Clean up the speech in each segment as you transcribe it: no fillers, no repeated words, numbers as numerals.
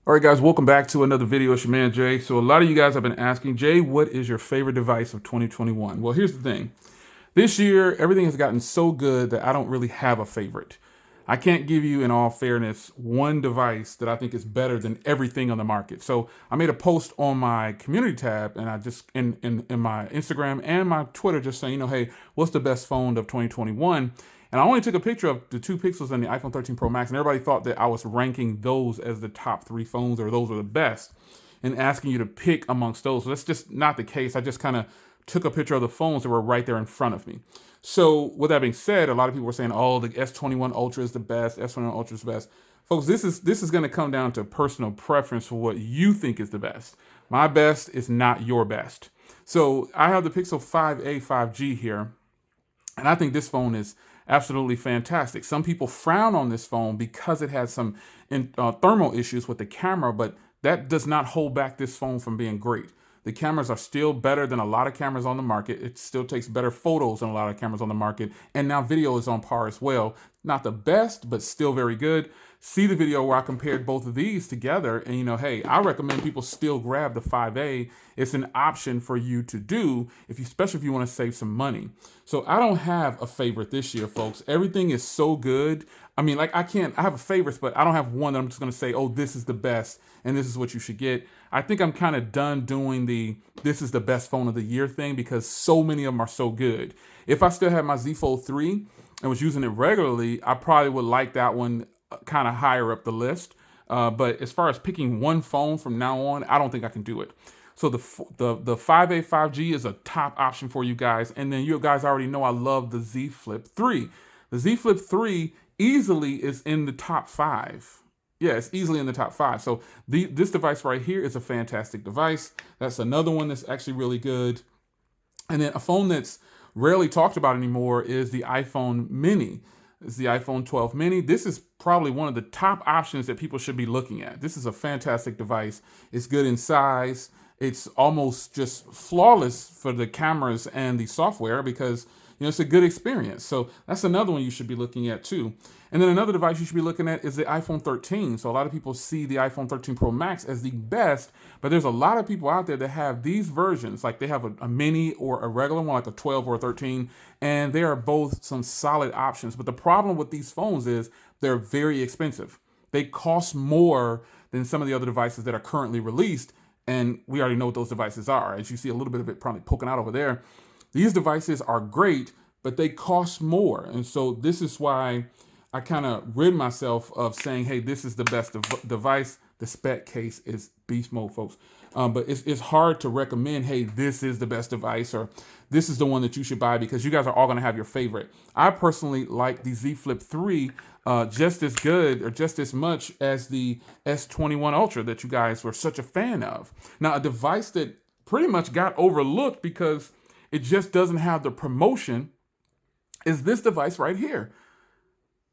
All right, guys, welcome back to another video. It's your man, Jay. So a lot of you guys have been asking, Jay, what is your favorite device of 2021? Well, here's the thing. This year, everything has gotten so good that I don't really have a favorite. I can't give you, in all fairness, one device that I think is better than everything on the market. So I made a post on my community tab, and I just in my Instagram and my Twitter, just saying, hey, what's the best phone of 2021? And I only took a picture of the 2 pixels and the iPhone 13 Pro Max, and everybody thought that I was ranking those as the top 3 phones or those are the best, and asking you to pick amongst those. So that's just not the case. I just kind of took a picture of the phones that were right there in front of me. So with that being said, a lot of people were saying, "Oh, the S21 Ultra is the best. S21 Ultra is the best." Folks, this is going to come down to personal preference for what you think is the best. My best is not your best. So I have the Pixel 5a 5G here, and I think this phone is absolutely fantastic. Some people frown on this phone because it has some thermal issues with the camera, but that does not hold back this phone from being great. The cameras are still better than a lot of cameras on the market. It still takes better photos than a lot of cameras on the market. And now video is on par as well. Not the best, but still very good. See the video where I compared both of these together. And hey, I recommend people still grab the 5A. It's an option for you to do, especially if you want to save some money. So I don't have a favorite this year, folks. Everything is so good. I mean, I have a favorites, but I don't have one that I'm just going to say, oh, this is the best and this is what you should get. I think I'm kind of done doing this is the best phone of the year thing because so many of them are so good. If I still had my Z Fold 3 and was using it regularly, I probably would like that one kind of higher up the list. But as far as picking one phone from now on, I don't think I can do it. So the 5A 5G is a top option for you guys. And then you guys already know I love the Z Flip 3. The Z Flip 3 easily is in the top 5. Yeah, it's easily in the top 5. So this device right here is a fantastic device. That's another one that's actually really good. And then a phone that's rarely talked about anymore is the iPhone Mini. It's the iPhone 12 Mini. This is probably one of the top options that people should be looking at. This is a fantastic device. It's good in size. It's almost just flawless for the cameras and the software because it's a good experience. So that's another one you should be looking at too. And then another device you should be looking at is the iPhone 13. So a lot of people see the iPhone 13 Pro Max as the best, but there's a lot of people out there that have these versions. Like they have a mini or a regular one, like a 12 or a 13, and they are both some solid options. But the problem with these phones is they're very expensive. They cost more than some of the other devices that are currently released. And we already know what those devices are. As you see a little bit of it probably poking out over there. These devices are great, but they cost more. And so this is why I kind of rid myself of saying, hey, this is the best device. The spec case is beast mode, folks. But it's hard to recommend, hey, this is the best device or this is the one that you should buy because you guys are all going to have your favorite. I personally like the Z Flip 3 just as good or just as much as the S21 Ultra that you guys were such a fan of. Now, a device that pretty much got overlooked because it just doesn't have the promotion is this device right here.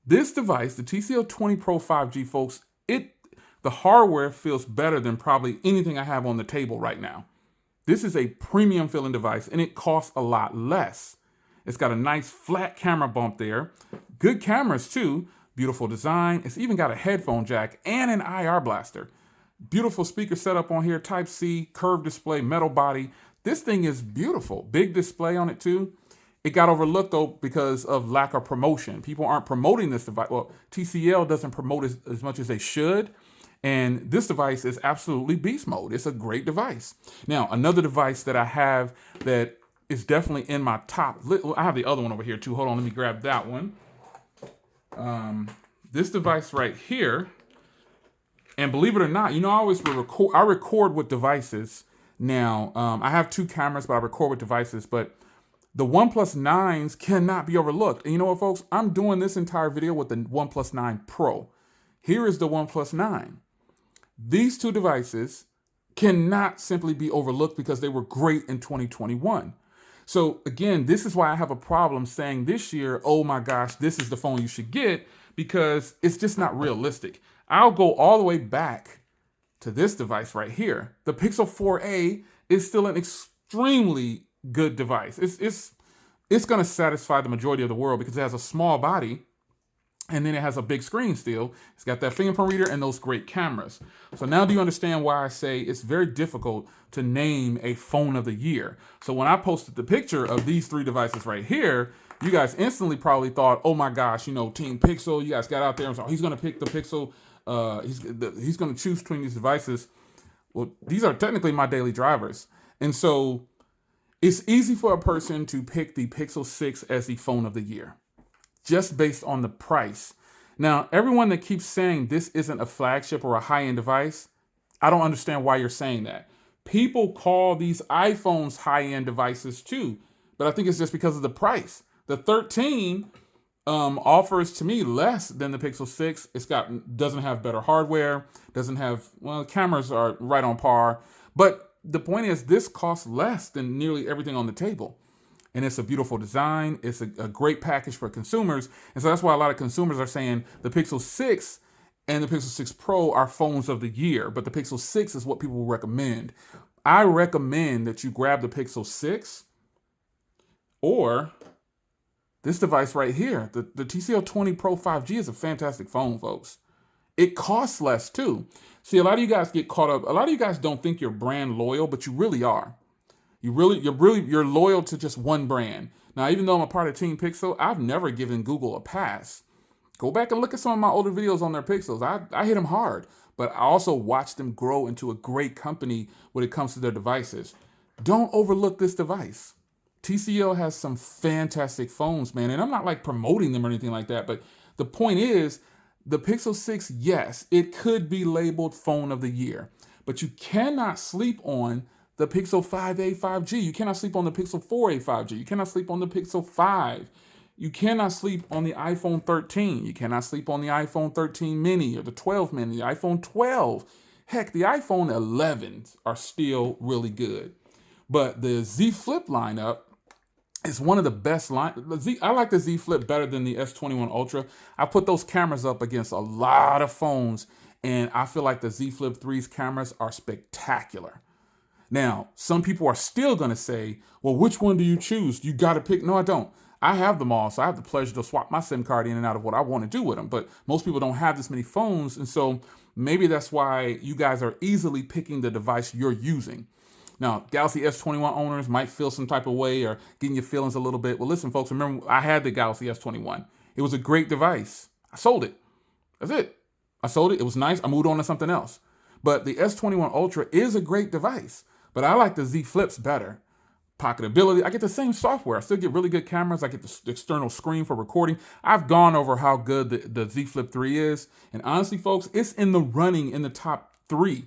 This device, the TCL 20 Pro 5G, folks, the hardware feels better than probably anything I have on the table right now. This is a premium feeling device and it costs a lot less. It's got a nice flat camera bump there. Good cameras too. Beautiful design. It's even got a headphone jack and an IR blaster. Beautiful speaker setup on here. Type-C, curved display, metal body. This thing is beautiful. Big display on it too. It got overlooked though because of lack of promotion. People aren't promoting this device. Well, TCL doesn't promote as much as they should. And this device is absolutely beast mode. It's a great device. Now, another device that I have that is definitely in my top. I have the other one over here too. Hold on, let me grab that one. This device right here. And believe it or not, I record with devices. Now, I have 2 cameras, but I record with devices. But the OnePlus 9s cannot be overlooked. And you know what, folks? I'm doing this entire video with the OnePlus 9 Pro. Here is the OnePlus 9. These 2 devices cannot simply be overlooked because they were great in 2021. So again, this is why I have a problem saying this year, oh my gosh, this is the phone you should get because it's just not realistic. I'll go all the way back to this device right here. The Pixel 4a is still an extremely good device. It's going to satisfy the majority of the world because it has a small body And then it has a big screen still. It's got that fingerprint reader and those great cameras. So now do you understand why I say it's very difficult to name a phone of the year? So when I posted the picture of these three devices right here, you guys instantly probably thought, oh my gosh, you know, Team Pixel. You guys got out there and said, oh, he's going to pick the Pixel. He's going to choose between these devices. Well, these are technically my daily drivers. And so it's easy for a person to pick the Pixel 6 as the phone of the year, just based on the price. Now, everyone that keeps saying this isn't a flagship or a high-end device, I don't understand why you're saying that. People call these iPhones high-end devices too, but I think it's just because of the price. The 13 offers to me less than the Pixel 6. Doesn't have better hardware, doesn't have, well, cameras are right on par, but the point is this costs less than nearly everything on the table. And it's a beautiful design. It's a great package for consumers. And so that's why a lot of consumers are saying the Pixel 6 and the Pixel 6 Pro are phones of the year, but the Pixel 6 is what people will recommend. I recommend that you grab the Pixel 6 or this device right here. The TCL20 Pro 5G is a fantastic phone, folks. It costs less too. See, a lot of you guys get caught up. A lot of you guys don't think you're brand loyal, but you really are. You're loyal to just one brand. Now, even though I'm a part of Team Pixel, I've never given Google a pass. Go back and look at some of my older videos on their Pixels. I hit them hard, but I also watched them grow into a great company when it comes to their devices. Don't overlook this device. TCL has some fantastic phones, man, and I'm not like promoting them or anything like that, but the point is, the Pixel 6, yes, it could be labeled phone of the year, but you cannot sleep on the Pixel 5a 5G. You cannot sleep on the Pixel 4a 5G. You cannot sleep on the Pixel 5. You cannot sleep on the iPhone 13. You cannot sleep on the iPhone 13 mini or the 12 mini, the iPhone 12. Heck, the iPhone 11s are still really good. But the Z Flip lineup is one of the best I like the Z Flip better than the S21 Ultra. I put those cameras up against a lot of phones, and I feel like the Z Flip 3's cameras are spectacular. Now, some people are still going to say, well, which one do you choose? You got to pick. No, I don't. I have them all, so I have the pleasure to swap my SIM card in and out of what I want to do with them. But most people don't have this many phones, and so maybe that's why you guys are easily picking the device you're using. Now, Galaxy S21 owners might feel some type of way or getting your feelings a little bit. Well, listen, folks, remember, I had the Galaxy S21. It was a great device. I sold it. That's it. I sold it. It was nice. I moved on to something else. But the S21 Ultra is a great device. But I like the Z Flips better. Pocketability, I get the same software. I still get really good cameras. I get the external screen for recording. I've gone over how good the Z Flip 3 is. And honestly, folks, it's in the running in the top 3.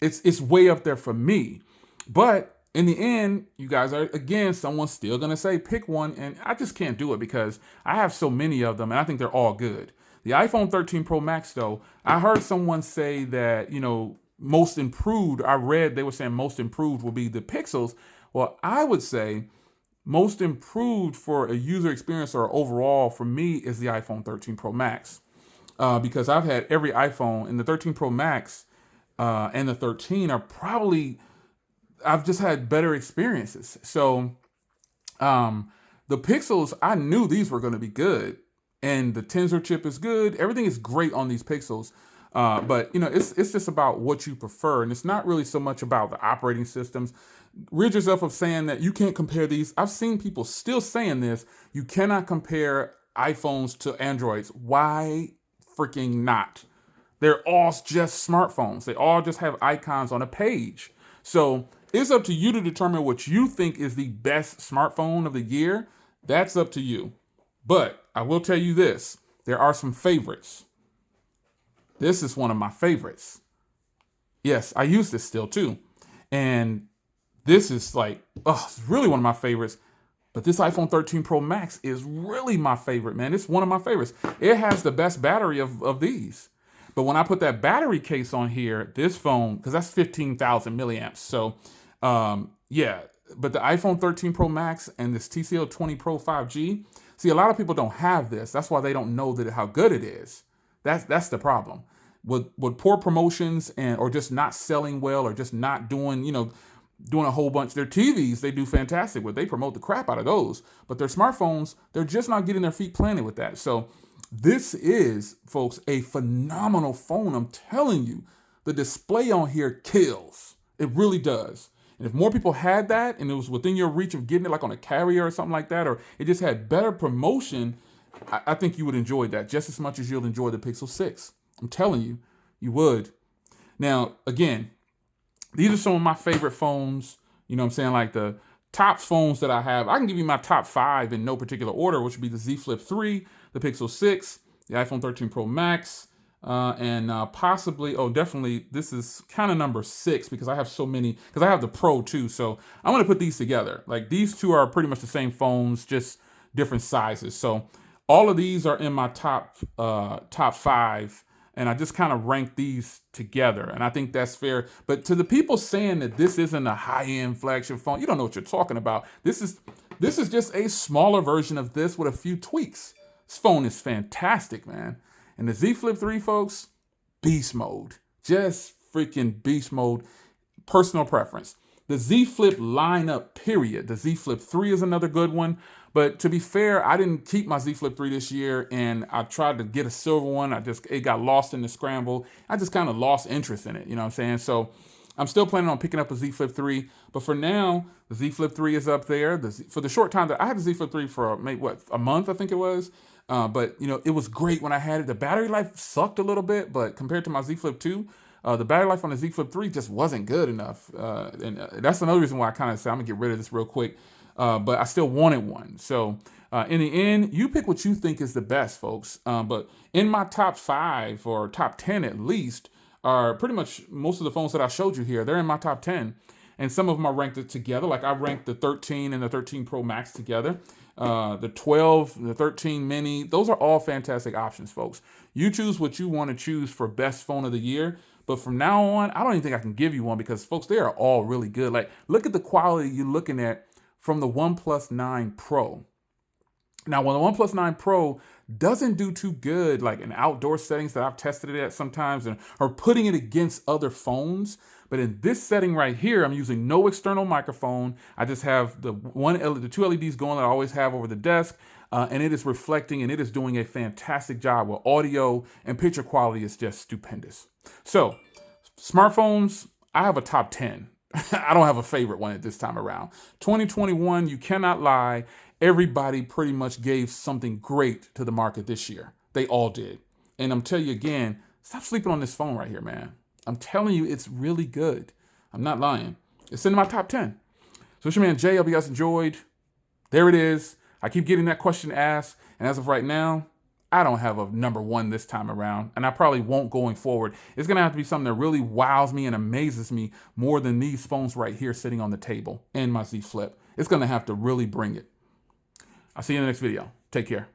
It's way up there for me. But in the end, you guys are, again, someone's still going to say pick one. And I just can't do it because I have so many of them and I think they're all good. The iPhone 13 Pro Max, though, I heard someone say that, you know, most improved, I read they were saying most improved will be the Pixels. Well, I would say most improved for a user experience or overall for me is the iPhone 13 Pro Max. Because I've had every iPhone, and the 13 Pro Max and the 13 are probably, I've just had better experiences. So the Pixels, I knew these were going to be good. And the Tensor chip is good. Everything is great on these Pixels. But, you know, it's just about what you prefer. And it's not really so much about the operating systems. Rid yourself of saying that you can't compare these. I've seen people still saying this. You cannot compare iPhones to Androids. Why freaking not? They're all just smartphones. They all just have icons on a page. So it's up to you to determine what you think is the best smartphone of the year. That's up to you. But I will tell you this. There are some favorites. This is one of my favorites. Yes, I use this still too. And this is like, it's really one of my favorites. But this iPhone 13 Pro Max is really my favorite, man. It's one of my favorites. It has the best battery of these. But when I put that battery case on here, this phone, because that's 15,000 milliamps. So, yeah. But the iPhone 13 Pro Max and this TCL20 Pro 5G, see, a lot of people don't have this. That's why they don't know how good it is. That's the problem. With poor promotions or just not selling well or just not doing, doing a whole bunch. Their TVs, they do fantastic with. They promote the crap out of those. But their smartphones, they're just not getting their feet planted with that. So This is, folks, a phenomenal phone. I'm telling you, the display on here kills. It really does. And if more people had that and it was within your reach of getting it like on a carrier or something like that, or it just had better promotion, I think you would enjoy that just as much as you'll enjoy the Pixel 6. I'm telling you, you would. Now, again, these are some of my favorite phones. You know what I'm saying? Like the top phones that I have. I can give you my top 5 in no particular order, which would be the Z Flip 3, the Pixel 6, the iPhone 13 Pro Max, and possibly, definitely, this is kind of number 6 because I have so many, because I have the Pro too. So I'm going to put these together. Like these two are pretty much the same phones, just different sizes. So all of these are in my top 5. And I just kind of rank these together. And I think that's fair. But to the people saying that this isn't a high-end flagship phone, you don't know what you're talking about. This is just a smaller version of this with a few tweaks. This phone is fantastic, man. And the Z Flip 3, folks, beast mode. Just freaking beast mode. Personal preference. The Z Flip lineup, period. The Z Flip 3 is another good one. But to be fair, I didn't keep my Z Flip 3 this year, and I tried to get a silver one. It got lost in the scramble. I just kind of lost interest in it, you know what I'm saying? So I'm still planning on picking up a Z Flip 3. But for now, the Z Flip 3 is up there. For the short time that I had the Z Flip 3 for maybe, a month, I think it was. But, you know, it was great when I had it. The battery life sucked a little bit, but compared to my Z Flip 2, the battery life on the Z Flip 3 just wasn't good enough. And that's another reason why I kind of said, I'm going to get rid of this real quick. But I still wanted one. So in the end, you pick what you think is the best, folks. But in my top 5 or top 10 at least are pretty much most of the phones that I showed you here. They're in my top 10. And some of them I ranked it together. Like I ranked the 13 and the 13 Pro Max together. The 12, the 13 Mini. Those are all fantastic options, folks. You choose what you want to choose for best phone of the year. But from now on, I don't even think I can give you one because, folks, they are all really good. Like, look at the quality you're looking at from the OnePlus 9 Pro. Now, when the OnePlus 9 Pro doesn't do too good, like in outdoor settings that I've tested it at sometimes, or putting it against other phones. But in this setting right here, I'm using no external microphone. I just have the 2 LEDs going that I always have over the desk. And it is reflecting and it is doing a fantastic job with audio, and picture quality is just stupendous. So smartphones, I have a top 10. I don't have a favorite one at this time around. 2021, you cannot lie. Everybody pretty much gave something great to the market this year. They all did. And I'm telling you again, stop sleeping on this phone right here, man. I'm telling you, it's really good. I'm not lying. It's in my top 10. So it's your man Jay. I hope you guys enjoyed. There it is. I keep getting that question asked. And as of right now, I don't have a number 1 this time around, and I probably won't going forward. It's going to have to be something that really wows me and amazes me more than these phones right here sitting on the table and my Z Flip. It's going to have to really bring it. I'll see you in the next video. Take care.